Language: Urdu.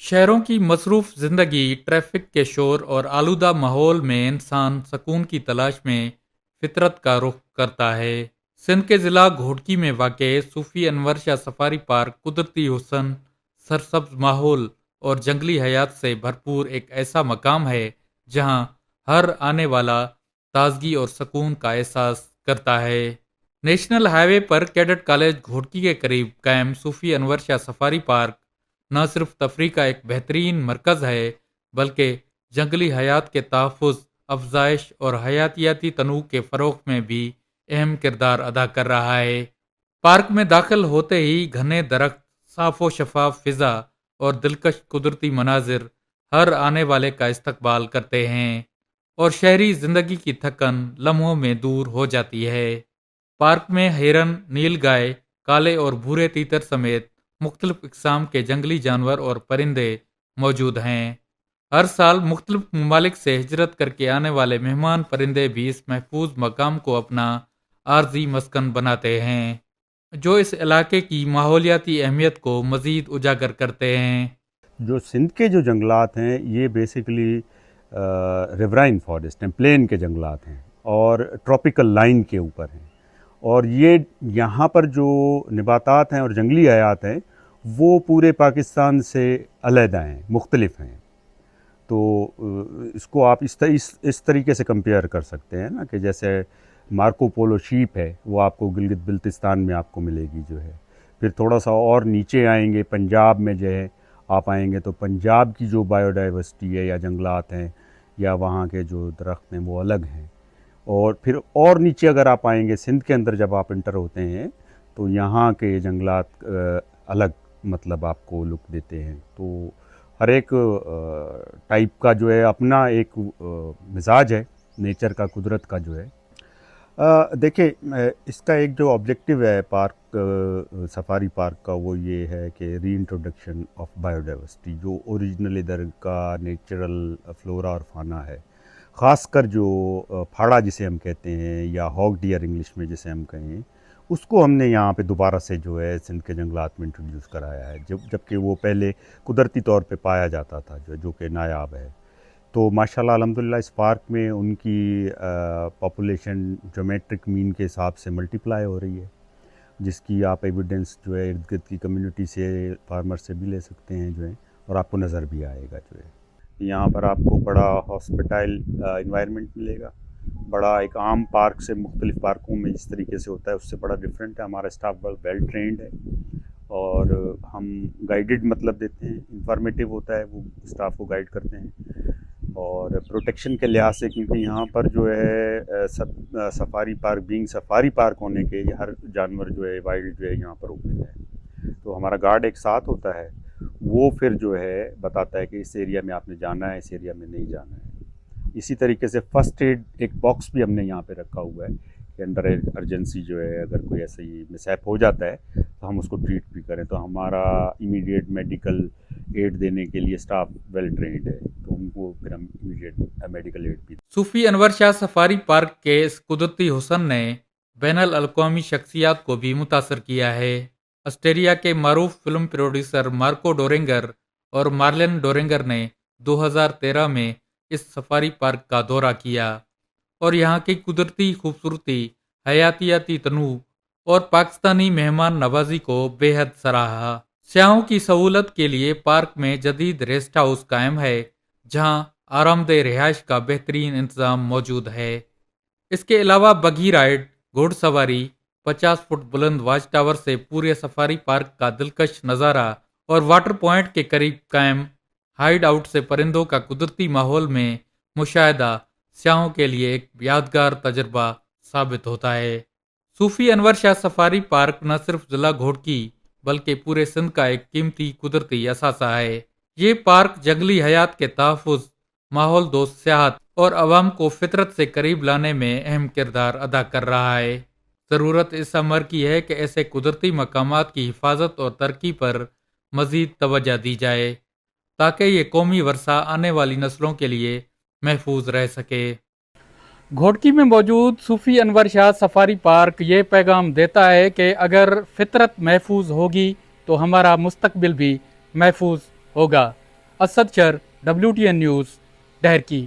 شہروں کی مصروف زندگی، ٹریفک کے شور اور آلودہ ماحول میں انسان سکون کی تلاش میں فطرت کا رخ کرتا ہے۔ سندھ کے ضلع گھوٹکی میں واقع صوفی انور شاہ سفاری پارک قدرتی حسن، سرسبز ماحول اور جنگلی حیات سے بھرپور ایک ایسا مقام ہے جہاں ہر آنے والا تازگی اور سکون کا احساس کرتا ہے۔ نیشنل ہائی وے پر کیڈٹ کالج گھوٹکی کے قریب قائم صوفی انور شاہ سفاری پارک نہ صرف تفریح کا ایک بہترین مرکز ہے بلکہ جنگلی حیات کے تحفظ، افزائش اور حیاتیاتی تنوع کے فروغ میں بھی اہم کردار ادا کر رہا ہے۔ پارک میں داخل ہوتے ہی گھنے درخت، صاف و شفاف فضا اور دلکش قدرتی مناظر ہر آنے والے کا استقبال کرتے ہیں اور شہری زندگی کی تھکن لمحوں میں دور ہو جاتی ہے۔ پارک میں ہرن، نیل گائے، کالے اور بھورے تیتر سمیت مختلف اقسام کے جنگلی جانور اور پرندے موجود ہیں۔ ہر سال مختلف ممالک سے ہجرت کر کے آنے والے مہمان پرندے بھی اس محفوظ مقام کو اپنا عارضی مسکن بناتے ہیں، جو اس علاقے کی ماحولیاتی اہمیت کو مزید اجاگر کرتے ہیں۔ جو سندھ کے جو جنگلات ہیں یہ بیسیکلی ریورائن فارسٹ ہیں، پلین کے جنگلات ہیں اور ٹراپیکل لائن کے اوپر ہیں، اور یہ یہاں پر جو نباتات ہیں اور جنگلی حیات ہیں وہ پورے پاکستان سے علیحدہ ہیں، مختلف ہیں۔ تو اس کو آپ اس طریقے سے کمپیئر کر سکتے ہیں نا کہ جیسے مارکو پولو شیپ ہے وہ آپ کو گلگت بلتستان میں آپ کو ملے گی جو ہے، پھر تھوڑا سا اور نیچے آئیں گے پنجاب میں جو ہے آپ آئیں گے تو پنجاب کی جو بایو ڈائیورسٹی ہے یا جنگلات ہیں یا وہاں کے جو درخت ہیں وہ الگ ہیں، اور پھر اور نیچے اگر آپ آئیں گے سندھ کے اندر جب آپ انٹر ہوتے ہیں تو یہاں کے جنگلات الگ مطلب آپ کو لک دیتے ہیں۔ تو ہر ایک ٹائپ کا جو ہے اپنا ایک مزاج ہے نیچر کا، قدرت کا جو ہے۔ دیکھیں اس کا ایک جو آبجیکٹیو ہے پارک سفاری پارک کا وہ یہ ہے کہ ری انٹروڈکشن آف بایو ڈائیورسٹی، جو اوریجنل ادھر کا نیچرل فلورا اور فانا ہے، خاص کر جو پھاڑا جسے ہم کہتے ہیں یا ہاگ ڈیئر انگلش میں جسے ہم کہیں، اس کو ہم نے یہاں پہ دوبارہ سے جو ہے سندھ کے جنگلات میں انٹروڈیوس کرایا ہے، جبکہ وہ پہلے قدرتی طور پہ پایا جاتا تھا جو کہ نایاب ہے۔ تو ماشاءاللہ الحمدللہ اس پارک میں ان کی پاپولیشن جیومیٹرک مین کے حساب سے ملٹیپلائی ہو رہی ہے، جس کی آپ ایویڈنس جو ہے ارد گرد کی کمیونٹی سے، فارمر سے بھی لے سکتے ہیں جو ہے، اور آپ کو نظر بھی آئے گا جو ہے۔ یہاں پر آپ کو بڑا ہاسپٹائل انوائرمنٹ ملے گا، بڑا ایک عام پارک سے، مختلف پارکوں میں جس طریقے سے ہوتا ہے اس سے بڑا ڈیفرنٹ ہے۔ ہمارا اسٹاف ویل ٹرینڈ ہے اور ہم گائیڈڈ مطلب دیتے ہیں، انفارمیٹیو ہوتا ہے، وہ اسٹاف کو گائیڈ کرتے ہیں، اور پروٹیکشن کے لحاظ سے کیونکہ یہاں پر جو ہے safari park being safari park ہونے کے ہر جانور جو ہے وائلڈ جو ہے یہاں پر اوپن ہے، تو ہمارا گارڈ ایک ساتھ ہوتا ہے، وہ پھر جو ہے بتاتا ہے کہ اس ایریا میں آپ نے جانا ہے، اس ایریا میں نہیں جانا ہے۔ اسی طریقے سے فرسٹ ایڈ ایک باکس بھی ہم نے یہاں پہ رکھا ہوا ہے کہ انڈر ایمرجنسی جو ہے اگر کوئی ایسا ہی مسہیپ ہو جاتا ہے تو ہم اس کو ٹریٹ بھی کریں، تو ہمارا امیڈیٹ میڈیکل ایڈ دینے کے لیے اسٹاف ویل ٹرینڈ ہے، تو ان کو پھر ہم امیڈیٹ میڈیکل ایڈ بھی۔ صوفی انور شاہ سفاری پارک کے اس قدرتی حسن نے بین الاقوامی شخصیات کو بھی متاثر کیا ہے۔ آسٹریلیا کے معروف فلم پروڈیوسر مارکو ڈورنگر اور مارلن ڈورنگر نے 2013 میں اس سفاری پارک کا دورہ کیا اور یہاں کی قدرتی خوبصورتی، حیاتیاتی تنوع اور پاکستانی مہمان نوازی کو بے حد سراہا۔ سیاحوں کی سہولت کے لیے پارک میں جدید ریسٹ ہاؤس قائم ہے جہاں آرام دہ رہائش کا بہترین انتظام موجود ہے۔ اس کے علاوہ بگھی رائڈ، گھوڑ سواری، 50 فٹ بلند واچ ٹاور سے پورے سفاری پارک کا دلکش نظارہ اور واٹر پوائنٹ کے قریب قائم ہائیڈ آؤٹ سے پرندوں کا قدرتی ماحول میں مشاہدہ سیاحوں کے لیے ایک یادگار تجربہ ثابت ہوتا ہے۔ صوفی انور شاہ سفاری پارک نہ صرف ضلع گھوٹکی بلکہ پورے سندھ کا ایک قیمتی قدرتی اثاثہ ہے۔ یہ پارک جنگلی حیات کے تحفظ، ماحول دوست سیاحت اور عوام کو فطرت سے قریب لانے میں اہم کردار ادا کر رہا ہے۔ ضرورت اس امر کی ہے کہ ایسے قدرتی مقامات کی حفاظت اور ترقی پر مزید توجہ دی جائے تاکہ یہ قومی ورثہ آنے والی نسلوں کے لیے محفوظ رہ سکے۔ گھوٹکی میں موجود صوفی انور شاہ سفاری پارک یہ پیغام دیتا ہے کہ اگر فطرت محفوظ ہوگی تو ہمارا مستقبل بھی محفوظ ہوگا۔ اسد شر WTN نیوز ڈہرکی.